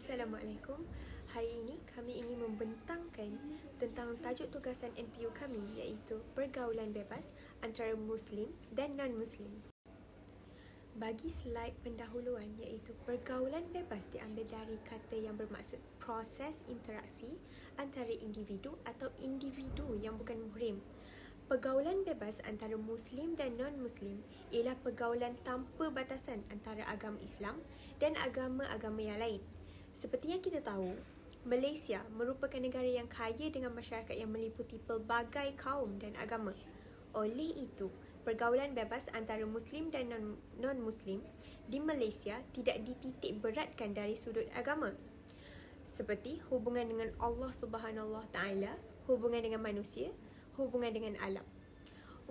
Assalamualaikum. Hari ini kami ingin membentangkan tentang tajuk tugasan NPU kami, iaitu pergaulan bebas antara Muslim dan non-Muslim. Bagi slide pendahuluan, iaitu pergaulan bebas diambil dari kata yang bermaksud proses interaksi antara individu atau individu yang bukan muhrim. Pergaulan bebas antara Muslim dan non-Muslim ialah pergaulan tanpa batasan antara agama Islam dan agama-agama yang lain. Seperti yang kita tahu, Malaysia merupakan negara yang kaya dengan masyarakat yang meliputi pelbagai kaum dan agama. Oleh itu, pergaulan bebas antara Muslim dan non-Muslim di Malaysia tidak dititik beratkan dari sudut agama. Seperti hubungan dengan Allah Subhanahu Wa Taala, hubungan dengan manusia, hubungan dengan alam.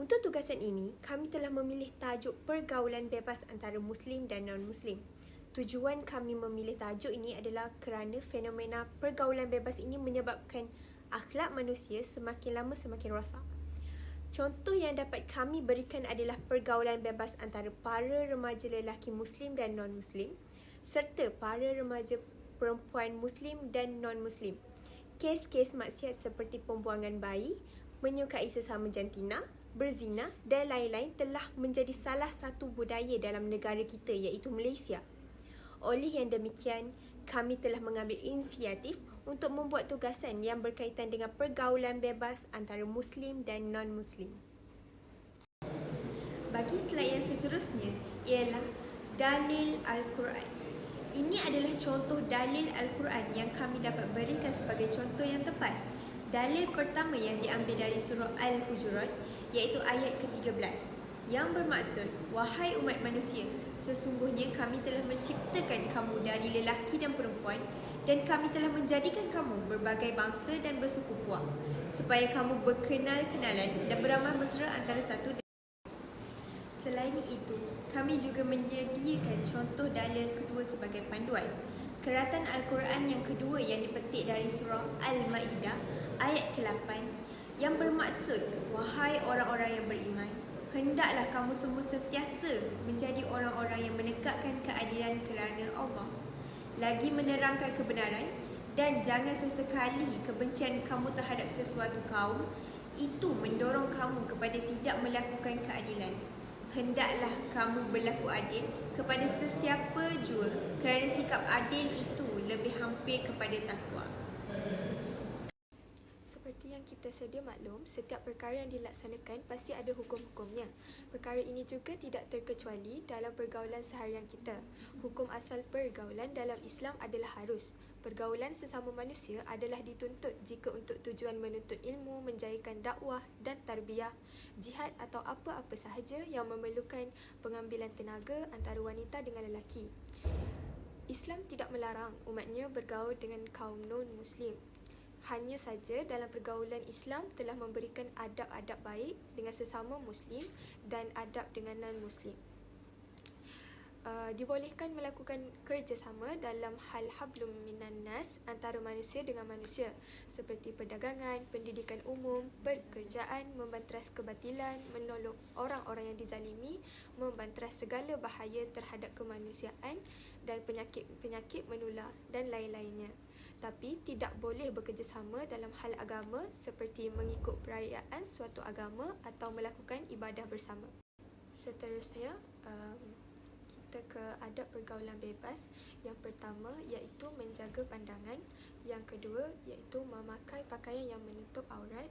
Untuk tugasan ini, kami telah memilih tajuk pergaulan bebas antara Muslim dan non-Muslim. Tujuan kami memilih tajuk ini adalah kerana fenomena pergaulan bebas ini menyebabkan akhlak manusia semakin lama semakin rosak. Contoh yang dapat kami berikan adalah pergaulan bebas antara para remaja lelaki Muslim dan non-Muslim serta para remaja perempuan Muslim dan non-Muslim. Kes-kes maksiat seperti pembuangan bayi, menyukai sesama jantina, berzina dan lain-lain telah menjadi salah satu budaya dalam negara kita, iaitu Malaysia. Oleh yang demikian, kami telah mengambil inisiatif untuk membuat tugasan yang berkaitan dengan pergaulan bebas antara Muslim dan non-Muslim. Bagi slide yang seterusnya ialah dalil Al-Quran. Ini adalah contoh dalil Al-Quran yang kami dapat berikan sebagai contoh yang tepat. Dalil pertama yang diambil dari surah Al-Hujurat iaitu ayat ke-13 yang bermaksud, wahai umat manusia, sesungguhnya kami telah menciptakan kamu dari lelaki dan perempuan dan kami telah menjadikan kamu berbagai bangsa dan bersuku puak supaya kamu berkenal-kenalan dan beramal mesra antara satu dan selain itu, kami juga menyediakan contoh dalil kedua sebagai panduan. Keratan Al-Quran yang kedua yang dipetik dari surah Al-Ma'idah ayat ke-8 yang bermaksud, wahai orang-orang yang beriman, hendaklah kamu semua sentiasa menjadi orang-orang yang menegakkan keadilan kerana Allah, lagi menerangkan kebenaran, dan jangan sesekali kebencian kamu terhadap sesuatu kaum itu mendorong kamu kepada tidak melakukan keadilan. Hendaklah kamu berlaku adil kepada sesiapa jua kerana sikap adil itu lebih hampir kepada takwa. Seperti yang kita sedia maklum, setiap perkara yang dilaksanakan pasti ada hukum-hukumnya. Perkara ini juga tidak terkecuali dalam pergaulan seharian kita. Hukum asal pergaulan dalam Islam adalah harus. Pergaulan sesama manusia adalah dituntut jika untuk tujuan menuntut ilmu, menjayakan dakwah dan tarbiyah, jihad atau apa-apa sahaja yang memerlukan pengambilan tenaga antara wanita dengan lelaki. Islam tidak melarang umatnya bergaul dengan kaum non-Muslim. Hanya saja dalam pergaulan Islam telah memberikan adab-adab baik dengan sesama Muslim dan adab dengan non-Muslim. Dibolehkan melakukan kerjasama dalam hal hablum minan nas antara manusia dengan manusia seperti perdagangan, pendidikan umum, pekerjaan, membanteras kebatilan, menolong orang-orang yang dizalimi, membanteras segala bahaya terhadap kemanusiaan dan penyakit menular dan lain-lainnya. Tapi tidak boleh bekerjasama dalam hal agama seperti mengikut perayaan suatu agama atau melakukan ibadah bersama. Seterusnya, kita ke adab pergaulan bebas. Yang pertama iaitu menjaga pandangan. Yang kedua iaitu memakai pakaian yang menutup aurat.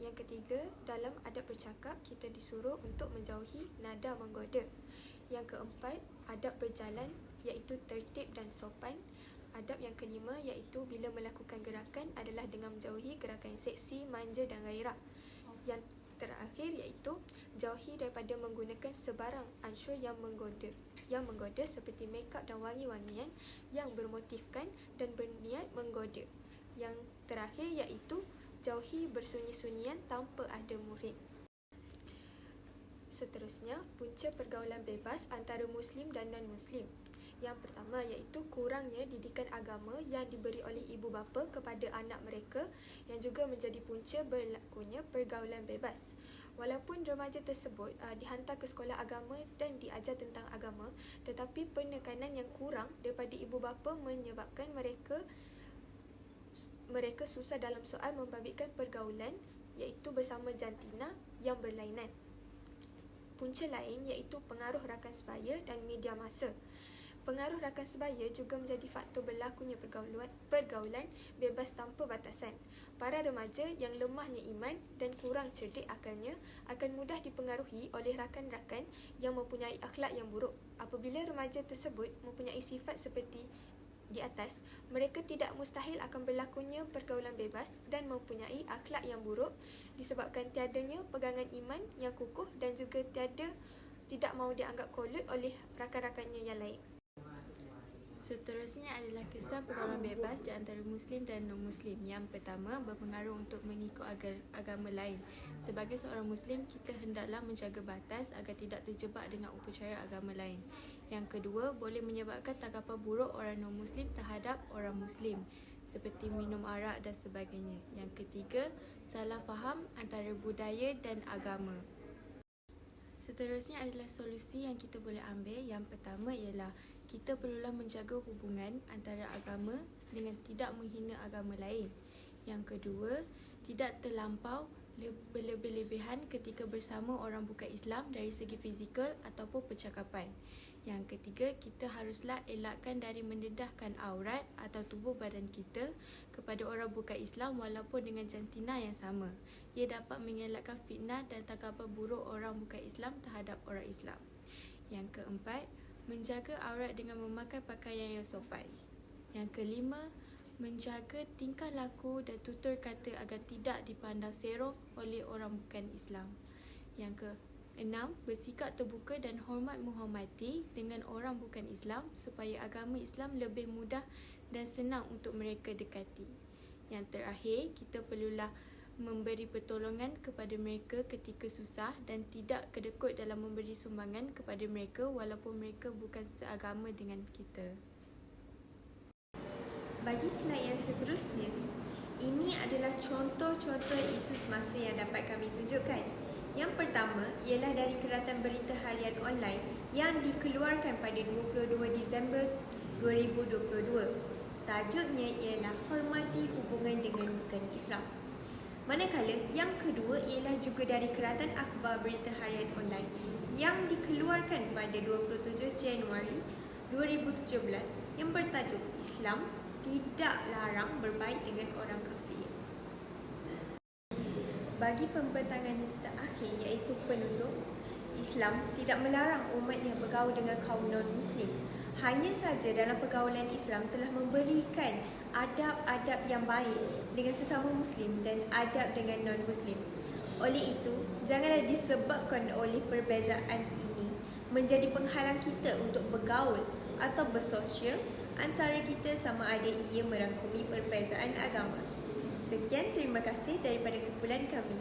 Yang ketiga, dalam adab bercakap kita disuruh untuk menjauhi nada menggoda. Yang keempat, adab berjalan iaitu tertib dan sopan. Adab yang kelima iaitu bila melakukan gerakan adalah dengan menjauhi gerakan yang seksi, manja dan gairah. Yang terakhir iaitu jauhi daripada menggunakan sebarang ansur yang menggoda seperti makeup dan wangi-wangian yang bermotifkan dan berniat menggoda. Yang terakhir iaitu jauhi bersunyi-sunyian tanpa ada muhrim. Seterusnya, punca pergaulan bebas antara Muslim dan non-Muslim. Yang pertama iaitu kurangnya didikan agama yang diberi oleh ibu bapa kepada anak mereka, yang juga menjadi punca berlakunya pergaulan bebas. Walaupun remaja tersebut dihantar ke sekolah agama dan diajar tentang agama, tetapi penekanan yang kurang daripada ibu bapa menyebabkan mereka susah dalam soal membabitkan pergaulan, iaitu bersama jantina yang berlainan. Punca lain iaitu pengaruh rakan sebaya dan media massa. Pengaruh rakan sebaya juga menjadi faktor berlakunya pergaulan bebas tanpa batasan. Para remaja yang lemahnya iman dan kurang cerdik akalnya akan mudah dipengaruhi oleh rakan-rakan yang mempunyai akhlak yang buruk. Apabila remaja tersebut mempunyai sifat seperti di atas, mereka tidak mustahil akan berlakunya pergaulan bebas dan mempunyai akhlak yang buruk disebabkan tiadanya pegangan iman yang kukuh dan juga tidak mahu dianggap kolot oleh rakan-rakannya yang lain. Seterusnya adalah kesan pergaulan bebas di antara Muslim dan non-Muslim. Yang pertama, berpengaruh untuk mengikut agama lain. Sebagai seorang Muslim, kita hendaklah menjaga batas agar tidak terjebak dengan upacara agama lain. Yang kedua, boleh menyebabkan tanggapan buruk orang non-Muslim terhadap orang Muslim, seperti minum arak dan sebagainya. Yang ketiga, salah faham antara budaya dan agama. Seterusnya adalah solusi yang kita boleh ambil. Yang pertama ialah kita perlulah menjaga hubungan antara agama dengan tidak menghina agama lain. Yang kedua, tidak terlampau berlebih-lebihan ketika bersama orang bukan Islam dari segi fizikal ataupun percakapan. Yang ketiga, kita haruslah elakkan dari mendedahkan aurat atau tubuh badan kita kepada orang bukan Islam walaupun dengan jantina yang sama. Ia dapat mengelakkan fitnah dan tanggapan buruk orang bukan Islam terhadap orang Islam. Yang keempat, menjaga aurat dengan memakai pakaian yang sopan. Yang kelima, menjaga tingkah laku dan tutur kata agar tidak dipandang seroh oleh orang bukan Islam. Yang keenam, bersikap terbuka dan hormat menghormati dengan orang bukan Islam supaya agama Islam lebih mudah dan senang untuk mereka dekati. Yang terakhir, kita perlulah memberi pertolongan kepada mereka ketika susah dan tidak kedekut dalam memberi sumbangan kepada mereka walaupun mereka bukan seagama dengan kita. Bagi slide yang seterusnya, ini adalah contoh-contoh isu semasa yang dapat kami tunjukkan. Yang pertama ialah dari Keratan Berita Harian Online yang dikeluarkan pada 22 Disember 2022. Tajuknya ialah Hormati Hubungan dengan Bukan Islam. Manakala yang kedua ialah juga dari Keratan Akhbar Berita Harian Online yang dikeluarkan pada 27 Januari 2017 yang bertajuk Islam Tidak Larang Berbaik dengan Orang Kafir. Bagi pembentangan terakhir iaitu penutup, Islam tidak melarang umatnya bergaul dengan kaum non-Muslim. Hanya saja dalam pergaulan Islam telah memberikan adab-adab yang baik dengan sesama Muslim dan adab dengan non-Muslim. Oleh itu, janganlah disebabkan oleh perbezaan ini menjadi penghalang kita untuk bergaul atau bersosial antara kita sama ada ia merangkumi perbezaan agama. Sekian, terima kasih daripada kumpulan kami.